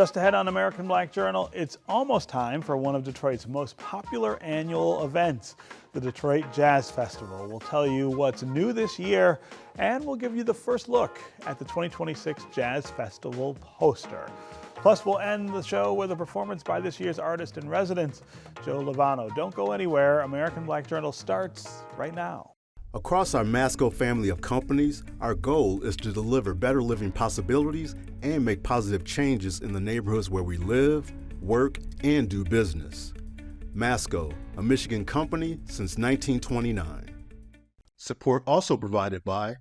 Just ahead on American Black Journal, it's almost time for one of Detroit's most popular annual events, the Detroit Jazz Festival. We'll tell you what's new this year, and we'll give you the first look at the 2026 Jazz Festival poster. Plus, we'll end the show with a performance by this year's artist in residence, Joe Lovano. Don't go anywhere. American Black Journal starts right now. Across our Masco family of companies, our goal is to deliver better living possibilities and make positive changes in the neighborhoods where we live, work, and do business. Masco, a Michigan company since 1929. Support also provided by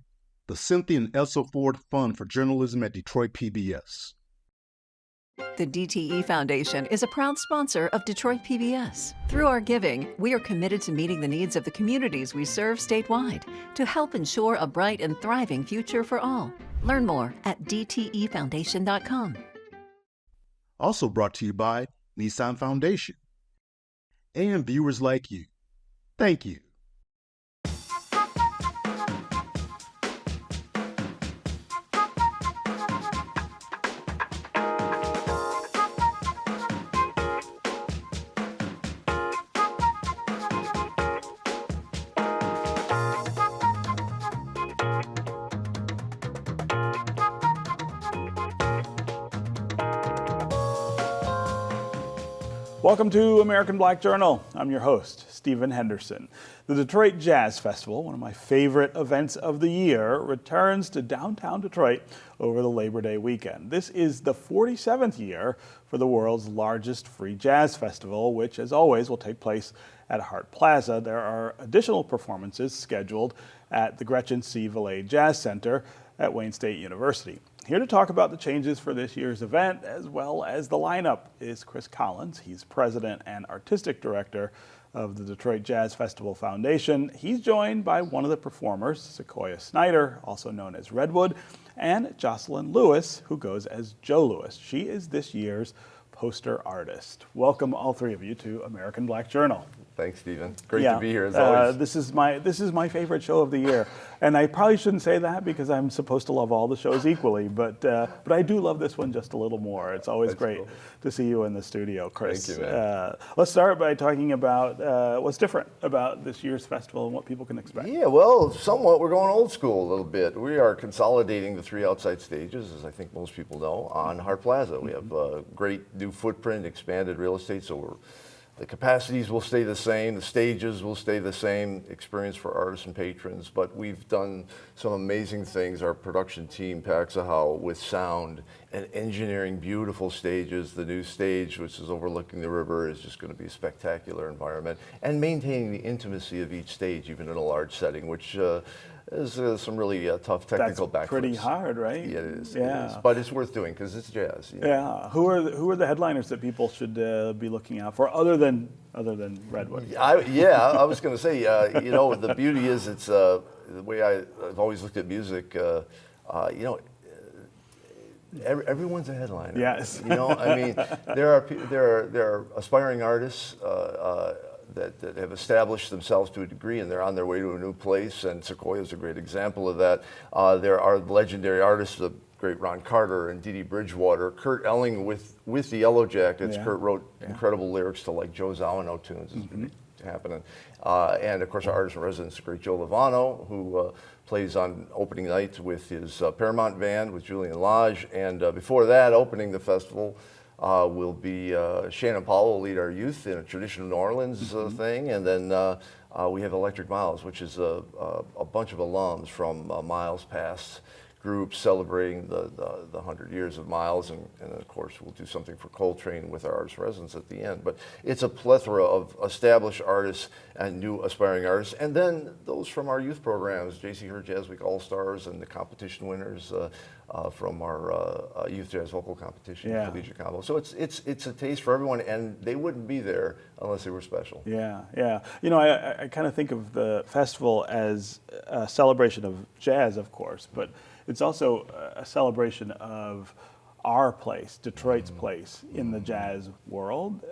the Cynthia and Elsa Ford Fund for Journalism at Detroit PBS. The DTE Foundation is a proud sponsor of Detroit PBS. Through our giving, we are committed to meeting the needs of the communities we serve statewide to help ensure a bright and thriving future for all. Learn more at dtefoundation.com. Also brought to you by Nissan Foundation and viewers like you. Thank you. Welcome to American Black Journal. I'm your host, Stephen Henderson. The Detroit Jazz Festival, one of my favorite events of the year, returns to downtown Detroit over the Labor Day weekend. This is the 47th year for the world's largest free jazz festival, which, as always, will take place at Hart Plaza. There are additional performances scheduled at the Gretchen C. Valet Jazz Center at Wayne State University. Here to talk about the changes for this year's event, as well as the lineup, is Chris Collins. He's president and artistic director of the Detroit Jazz Festival Foundation. He's joined by one of the performers, Sequoia Snyder, also known as Redwood, and Jocelyn Lewis, who goes as Joe Lewis. She is this year's poster artist. Welcome, all three of you, to American Black Journal. Thanks, Stephen. Great to be here, as always. This is my favorite show of the year, and I probably shouldn't say that because I'm supposed to love all the shows equally, but I do love this one just a little more. It's always great to see you in the studio, Chris. Thank you, man. Let's start by talking about what's different about this year's festival and what people can expect. Yeah, well, somewhat. We're going old school a little bit. We are consolidating the three outside stages, as I think most people know, on Hart Plaza. We have a great new footprint, expanded real estate, so the capacities will stay the same, the stages will stay the same, experience for artists and patrons, but we've done some amazing things. Our production team packs a house with sound and engineering beautiful stages. The new stage, which is overlooking the river, is just going to be a spectacular environment, and maintaining the intimacy of each stage, even in a large setting, which is some really tough technical backflips. That's pretty hard, right? Yeah, it is. Yeah. It is. But it's worth doing because it's jazz. You know? Yeah. Who are the headliners that people should be looking out for, other than Redwood? I was going to say, the beauty is it's the way I've always looked at music. Everyone's a headliner. Yes. I mean, there are aspiring artists that have established themselves to a degree, and they're on their way to a new place, and Sequoia is a great example of that. There are legendary artists, the great Ron Carter and Dee Dee Bridgewater, Kurt Elling with the Yellow Jackets. Yeah. Kurt wrote incredible lyrics to like Joe Lovano tunes. It's happening. And of course, our artist in residence, the great Joe Lovano, who plays on opening night with his Paramount Band with Julian Lodge. And before that, opening the festival, will be Shannon Powell will lead our youth in a traditional New Orleans thing, and then we have Electric Miles, which is a bunch of alums from Miles Pass groups celebrating the 100 years of Miles, and of course we'll do something for Coltrane with our artist residents at the end. But it's a plethora of established artists and new aspiring artists, and then those from our youth programs, J.C. Hurt Jazz Week All-Stars and the competition winners from our youth jazz vocal competition, collegiate combo. So it's a taste for everyone, and they wouldn't be there unless they were special. Yeah. I kind of think of the festival as a celebration of jazz, of course, but it's also a celebration of our place, Detroit's place in the jazz world,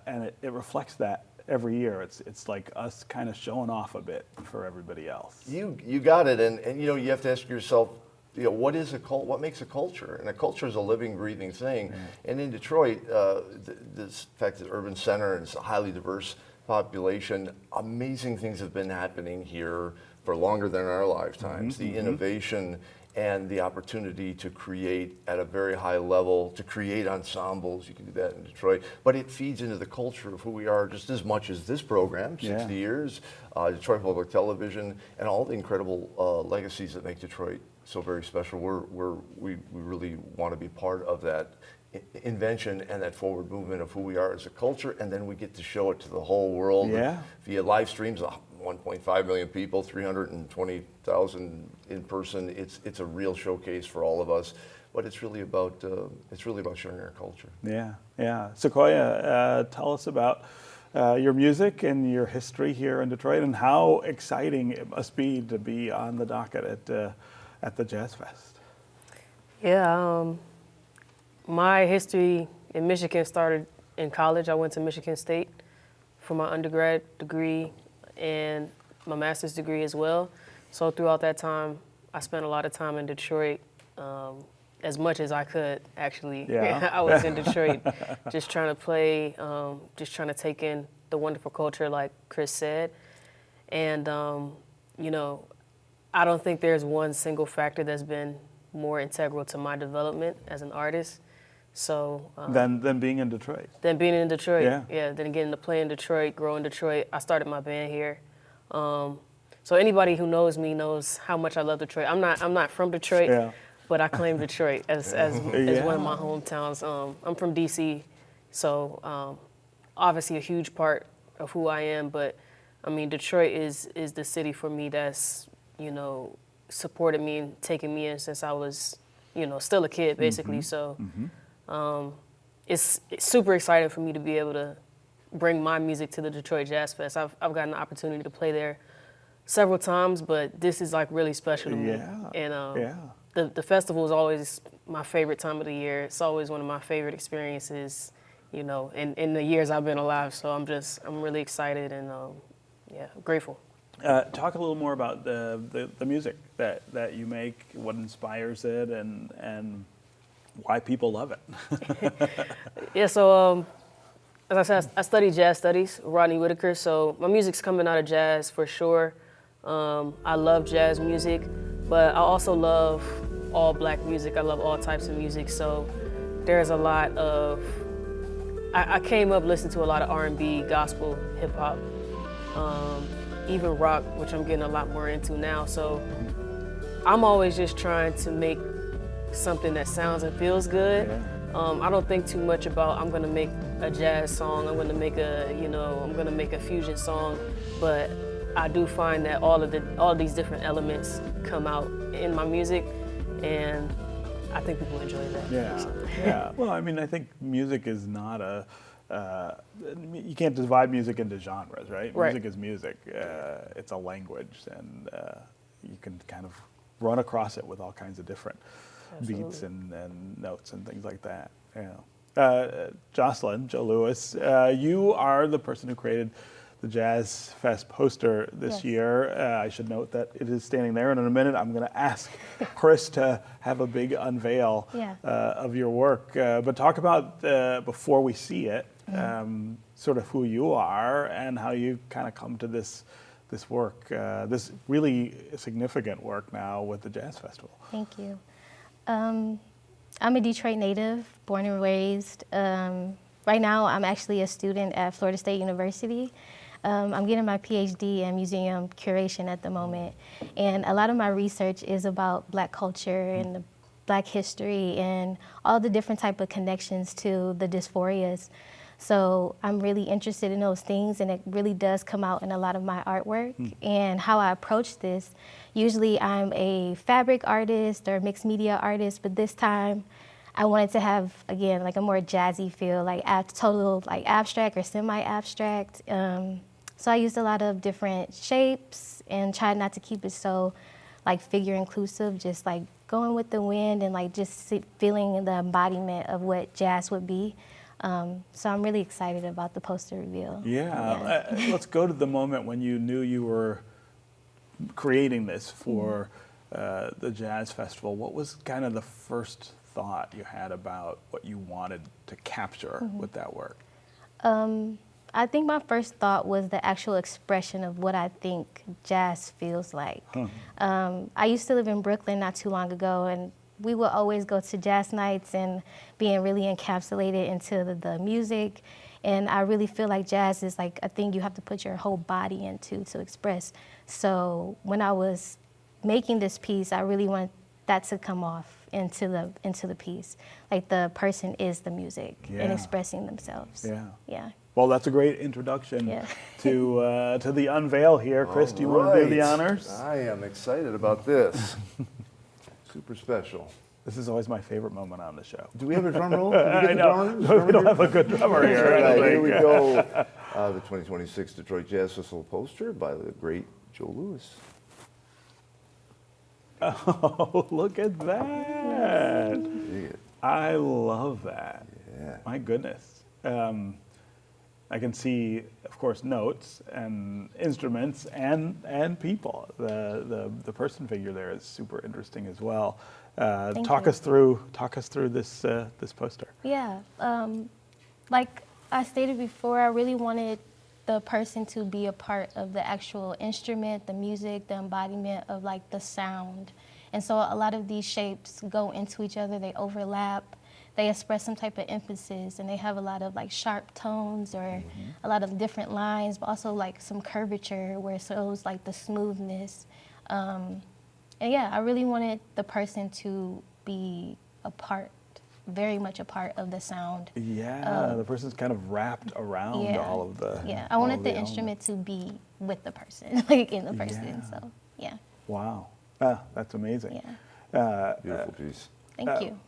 and it reflects that every year. It's like us kind of showing off a bit for everybody else. You got it, and you have to ask yourself, what is what makes a culture? And a culture is a living, breathing thing. And in Detroit, this fact that urban center and it's a highly diverse population, amazing things have been happening here for longer than our lifetimes. The innovation and the opportunity to create at a very high level, to create ensembles, you can do that in Detroit, but it feeds into the culture of who we are just as much as this program, 60 years, Detroit Public Television, and all the incredible legacies that make Detroit so very special. We really want to be part of that invention and that forward movement of who we are as a culture, and then we get to show it to the whole world via live streams. 1.5 million people, 320,000 in person. It's a real showcase for all of us, but it's really about sharing our culture. Yeah. Sequoia, tell us about your music and your history here in Detroit, and how exciting it must be to be on the docket at the Jazz Fest. Yeah, my history in Michigan started in college. I went to Michigan State for my undergrad degree and my master's degree as well. So throughout that time, I spent a lot of time in Detroit, as much as I could, actually. Yeah. I was in Detroit just trying to play, just trying to take in the wonderful culture, like Chris said. And, you know, I don't think there's one single factor that's been more integral to my development as an artist. So Than being in Detroit. Then being in Detroit, Yeah. Then getting to play in Detroit, grow in Detroit. I started my band here. So anybody who knows me knows how much I love Detroit. I'm not from Detroit, but I claim Detroit as one of my hometowns. I'm from DC, so obviously a huge part of who I am. But I mean, Detroit is the city for me that's, you know, supported me and taken me in since I was, you know, still a kid basically. So. It's super exciting for me to be able to bring my music to the Detroit Jazz Fest. I've gotten the opportunity to play there several times, but this is like really special to me. And the festival is always my favorite time of the year. It's always one of my favorite experiences, you know, in the years I've been alive. So I'm really excited and grateful. Talk a little more about the music that you make, what inspires it, and why people love it. So as I said, I studied jazz studies, Rodney Whitaker, so my music's coming out of jazz for sure. I love jazz music, but I also love all black music. I love all types of music, so there's a lot of, I came up listening to a lot of R&B, gospel, hip hop, even rock, which I'm getting a lot more into now. So I'm always just trying to make something that sounds and feels good. I don't think too much about I'm gonna make a jazz song, I'm gonna make a fusion song, but I do find that all these different elements come out in my music, and I think people enjoy that. Yeah. Well, I mean, I think music is not you can't divide music into genres, right? Music is music. It's a language, and you can kind of run across it with all kinds of different beats and notes and things like that. Jocelyn, Joe Lewis, you are the person who created the Jazz Fest poster this year. I should note that it is standing there, and in a minute I'm going to ask Chris to have a big unveil of your work. But talk about, before we see it, sort of who you are and how you kind of come to this work, this really significant work now with the Jazz Festival. Thank you. I'm a Detroit native, born and raised. Right now, I'm actually a student at Florida State University. I'm getting my PhD in museum curation at the moment. And a lot of my research is about Black culture and the Black history and all the different type of connections to the dysphorias. So I'm really interested in those things, and it really does come out in a lot of my artwork. And how I approach this, usually I'm a fabric artist or mixed media artist, but this time I wanted to have, again, like a more jazzy feel, like total like abstract or semi-abstract. So I used a lot of different shapes and tried not to keep it so like figure inclusive, just like going with the wind and like just feeling the embodiment of what jazz would be. So I'm really excited about the poster reveal. Let's go to the moment when you knew you were creating this for the Jazz Festival, what was kind of the first thought you had about what you wanted to capture with that work? I think my first thought was the actual expression of what I think jazz feels like. I used to live in Brooklyn not too long ago, and we would always go to jazz nights and being really encapsulated into the music. And I really feel like jazz is like a thing you have to put your whole body into to express. So when I was making this piece, I really wanted that to come off into the piece. Like the person is the music and expressing themselves. Yeah. Well, that's a great introduction to the unveil here. Chris, do you want to do the honors? I am excited about this. Super special. This is always my favorite moment on the show. Do we have a drum roll? I know. We don't have a good drummer here. Right, here we go. The 2026 Detroit Jazz Festival poster by the great Joe Lewis. Oh, look at that. I love that. Yeah. My goodness. I can see, of course, notes and instruments and people. The person figure there is super interesting as well. Talk us through this poster. Yeah, like I stated before, I really wanted the person to be a part of the actual instrument, the music, the embodiment of like the sound. And so a lot of these shapes go into each other, they overlap. They express some type of emphasis, and they have a lot of like sharp tones or a lot of different lines, but also like some curvature where it shows like the smoothness. And yeah, I really wanted the person to be a part, very much a part of the sound. Yeah, the person's kind of wrapped around all of the. Yeah, I wanted the instrument to be with the person, like in the person. So yeah. Wow, that's amazing. Yeah. Beautiful piece. Thank you.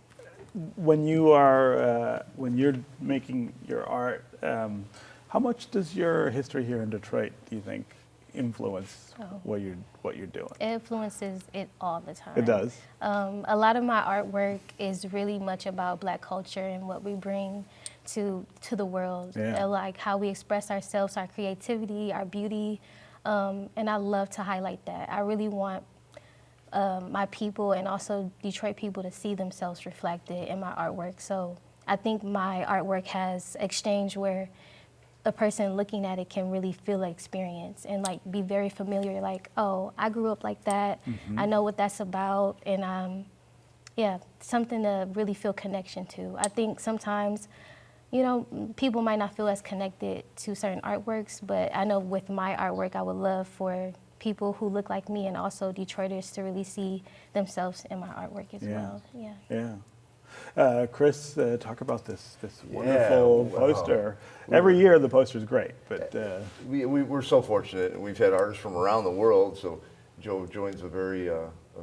When you're making your art, how much does your history here in Detroit, do you think, influence what you're doing? It influences it all the time. It does. A lot of my artwork is really much about Black culture and what we bring to the world, like how we express ourselves, our creativity, our beauty, and I love to highlight that. I really want my people and also Detroit people to see themselves reflected in my artwork. So I think my artwork has exchange where a person looking at it can really feel the experience and like be very familiar, like, oh, I grew up like that. I know what that's about, and something to really feel connection to. I think sometimes, people might not feel as connected to certain artworks, but I know with my artwork, I would love for people who look like me and also Detroiters to really see themselves in my artwork as well. Yeah. Chris, talk about this wonderful poster. Every year the poster's great, but we're so fortunate. We've had artists from around the world. So Joe joins a very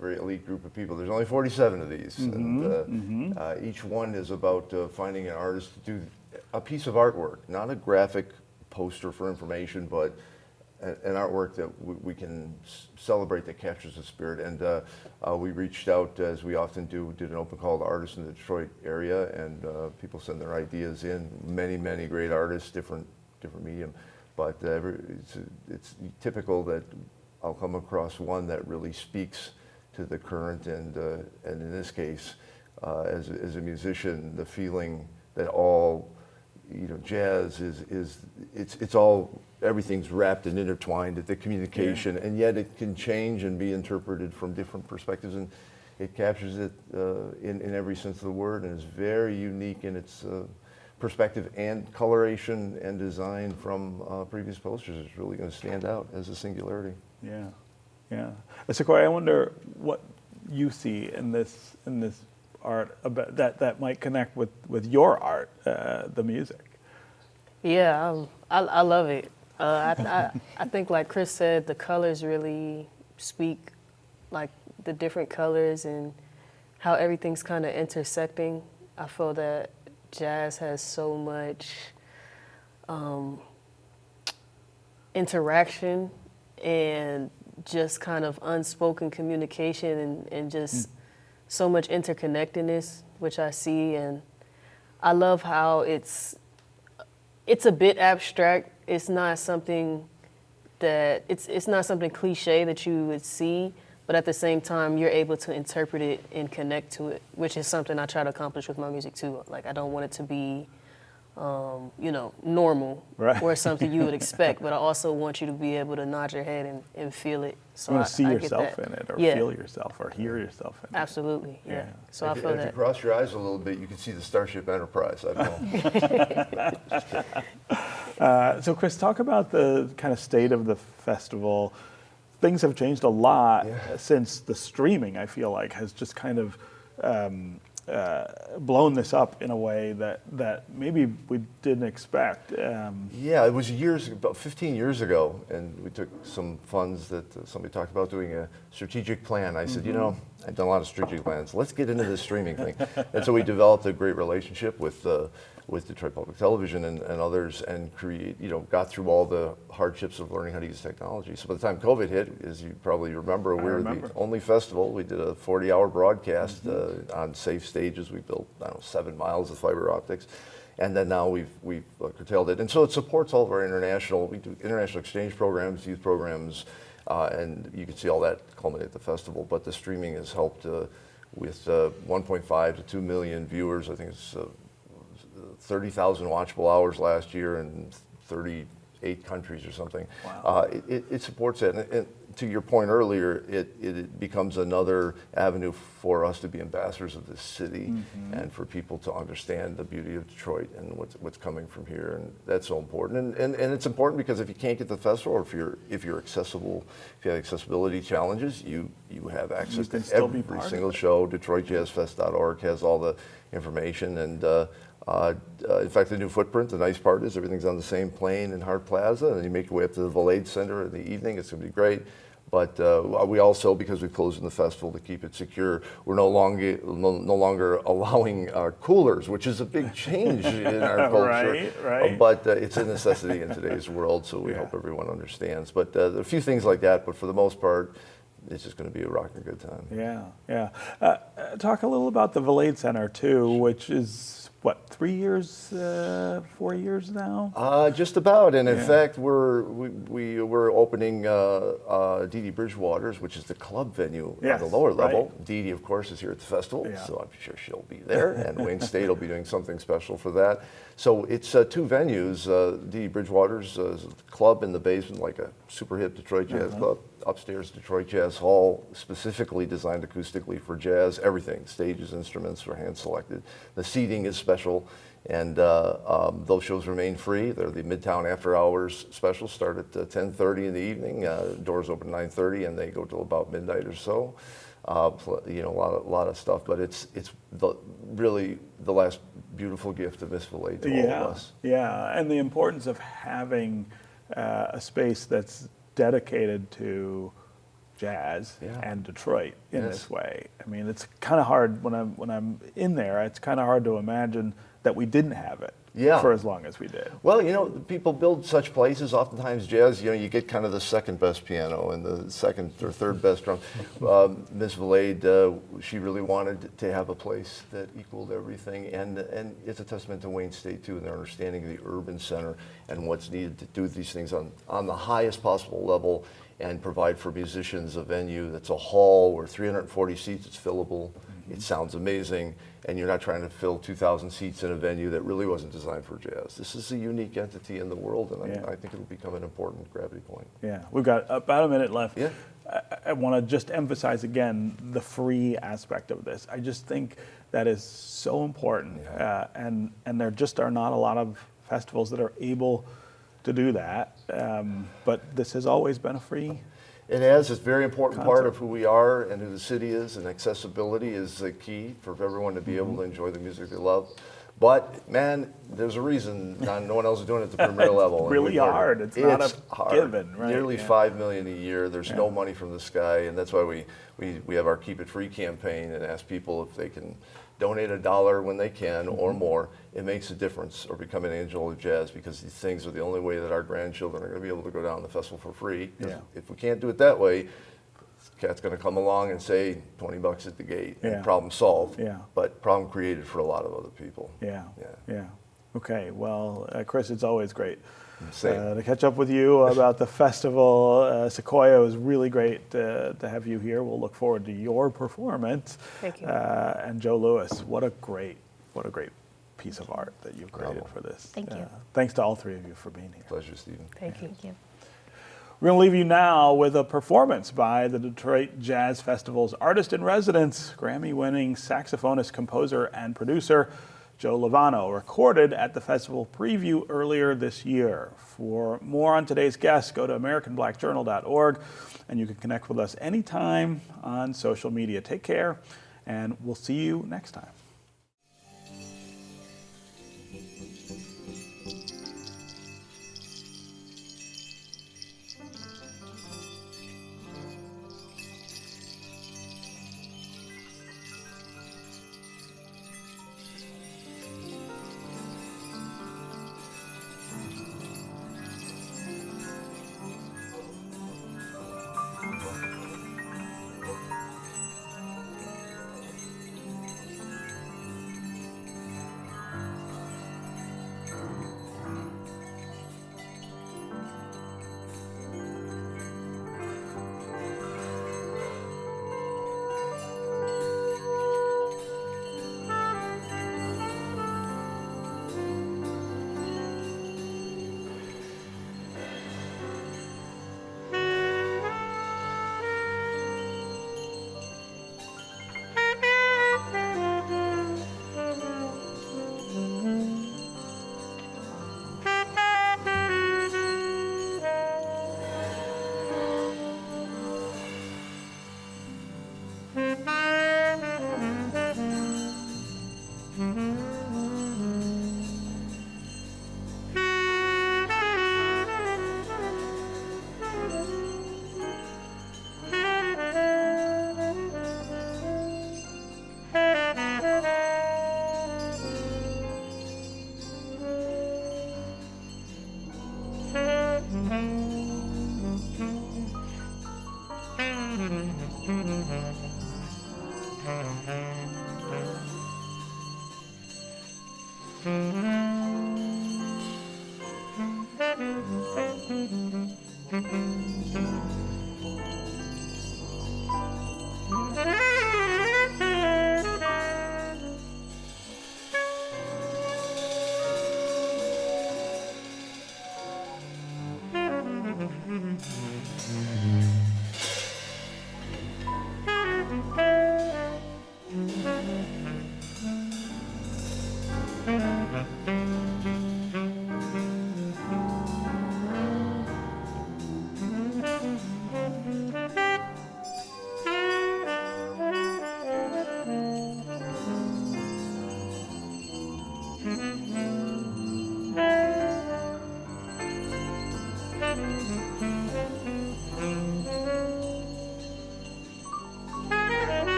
elite group of people. There's only 47 of these, and each one is about finding an artist to do a piece of artwork, not a graphic poster for information, but an artwork that we can celebrate that captures the spirit. And we reached out, as we often do, did an open call to artists in the Detroit area, and people send their ideas in. Many great artists, different medium, but it's typical that I'll come across one that really speaks to the current, and in this case, as a musician, the feeling that all jazz is it's all, everything's wrapped and intertwined at the communication, and yet it can change and be interpreted from different perspectives, and it captures it in every sense of the word, and is very unique in its perspective and coloration and design from previous posters. It's really going to stand out as a singularity. Yeah. Sequoia, I wonder what you see in this art about that might connect with your art, the music. Yeah, I love it. I think, like Chris said, the colors really speak, like the different colors and how everything's kind of intersecting. I feel that jazz has so much interaction and just kind of unspoken communication and just so much interconnectedness, which I see, and I love how it's a bit abstract. It's not something that it's not something cliche that you would see, but at the same time, you're able to interpret it and connect to it, which is something I try to accomplish with my music too. Like, I don't want it to be, normal or something you would expect, but I also want you to be able to nod your head and feel it. So you want to see I get yourself that. in it, or feel yourself, or hear yourself in it. Absolutely, yeah. So I feel If that. you cross your eyes a little bit, you can see the Starship Enterprise. I don't know. So Chris, talk about the kind of state of the festival. Things have changed a lot since the streaming, I feel like, has just kind of blown this up in a way that maybe we didn't expect. Yeah, it was about 15 years ago, and we took some funds that somebody talked about doing a strategic plan. I said, I've done a lot of strategic plans. Let's get into this streaming thing. And so we developed a great relationship with Detroit Public Television and others, and got through all the hardships of learning how to use technology. So by the time COVID hit, as you probably remember, we were the only festival. We did a 40-hour broadcast on safe stages. We built, 7 miles of fiber optics. And then now we've curtailed it. And so it supports all of our we do international exchange programs, youth programs, and you can see all that culminate at the festival. But the streaming has helped with 1.5 to 2 million viewers. I think it's 30,000 watchable hours last year in 38 countries or something. Wow. It supports that. And to your point earlier, it becomes another avenue for us to be ambassadors of this city and for people to understand the beauty of Detroit and what's coming from here. And that's so important. And it's important because if you can't get to the festival, or if you're accessible, if you have accessibility challenges, you have access to every single show. DetroitJazzFest.org has all the information. And in fact, the new footprint, the nice part is everything's on the same plane in Hart Plaza, and you make your way up to the Valade Center in the evening. It's going to be great. But we also, because we've closed in the festival to keep it secure, we're no longer allowing coolers, which is a big change in our culture. Right. But it's a necessity in today's world, so we hope everyone understands. But a few things like that, but for the most part, it's just going to be a rocking good time. Yeah. Talk a little about the Valade Center too, which is, 3 years, 4 years now? Just about, and in fact, we're opening Dee Dee Bridgewater's, which is the club venue on the lower level. Dee Dee, of course, is here at the festival, so I'm sure she'll be there, and Wayne State will be doing something special for that. So it's 2 venues. Dee Dee Bridgewater's club in the basement, like a super hip Detroit Jazz Club. Upstairs, Detroit Jazz Hall, specifically designed acoustically for jazz. Everything, stages, instruments were hand selected. The seating is special, and those shows remain free. They're the Midtown After Hours specials, start at 10:30 in the evening. Doors open 9:30, and they go till about midnight or so. A lot of stuff, but it's really the last beautiful gift of Miss Valade to all of us. Yeah, and the importance of having a space that's dedicated to jazz and Detroit in this way. I mean, it's kind of hard when I'm in there. It's kind of hard to imagine that we didn't have it for as long as we did. Well, people build such places. Oftentimes, jazz, you get kind of the second best piano and the second or third best drum. Ms. Valade, she really wanted to have a place that equaled everything, and it's a testament to Wayne State too, and their understanding of the urban center and what's needed to do these things on the highest possible level and provide for musicians a venue that's a hall where 340 seats, it's fillable. It sounds amazing, and you're not trying to fill 2,000 seats in a venue that really wasn't designed for jazz. This is a unique entity in the world, and I think it'll become an important gravity point. Yeah, we've got about a minute left. Yeah. I want to just emphasize again the free aspect of this. I just think that is so important, and there just are not a lot of festivals that are able to do that, but this has always been a free. It has. It's a very important part of who we are and who the city is, and accessibility is the key for everyone to be able to enjoy the music they love. But, man, there's a reason no one else is doing it at the premier level. It's really hard. It's not a given, right? Nearly $5 million a year. There's no money from the sky, and that's why we have our Keep It Free campaign and ask people if they can donate $1 when they can or more. It makes a difference, or become an angel of jazz, because these things are the only way that our grandchildren are going to be able to go down to the festival for free. If we can't do it that way, cat's going to come along and say $20 at the gate, and problem solved. But problem created for a lot of other people. Yeah. Okay, well, Chris, it's always great Same. to catch up with you about the festival. Sequoia, it was really great to have you here. We'll look forward to your performance. Thank you. And Joe Lewis, what a great piece of art that you've created Bravo. for this. Thank you. Thanks to all three of you for being here. Pleasure, Stephen. Thank you. Thank you. We're going to leave you now with a performance by the Detroit Jazz Festival's artist-in-residence, Grammy-winning saxophonist, composer, and producer, Joe Lovano, recorded at the festival preview earlier this year. For more on today's guest, go to AmericanBlackJournal.org, and you can connect with us anytime on social media. Take care, and we'll see you next time.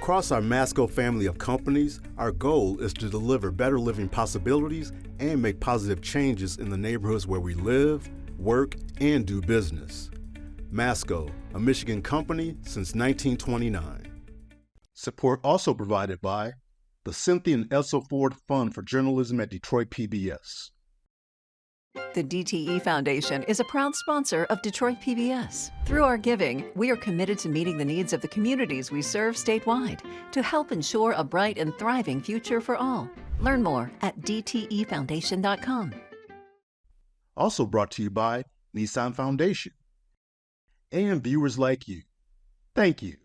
Across our Masco family of companies, our goal is to deliver better living possibilities and make positive changes in the neighborhoods where we live, work, and do business. Masco, a Michigan company since 1929. Support also provided by the Cynthia and Elsa Ford Fund for Journalism at Detroit PBS. The DTE Foundation is a proud sponsor of Detroit PBS. Through our giving, we are committed to meeting the needs of the communities we serve statewide to help ensure a bright and thriving future for all. Learn more at dtefoundation.com. Also brought to you by Nissan Foundation and viewers like you. Thank you.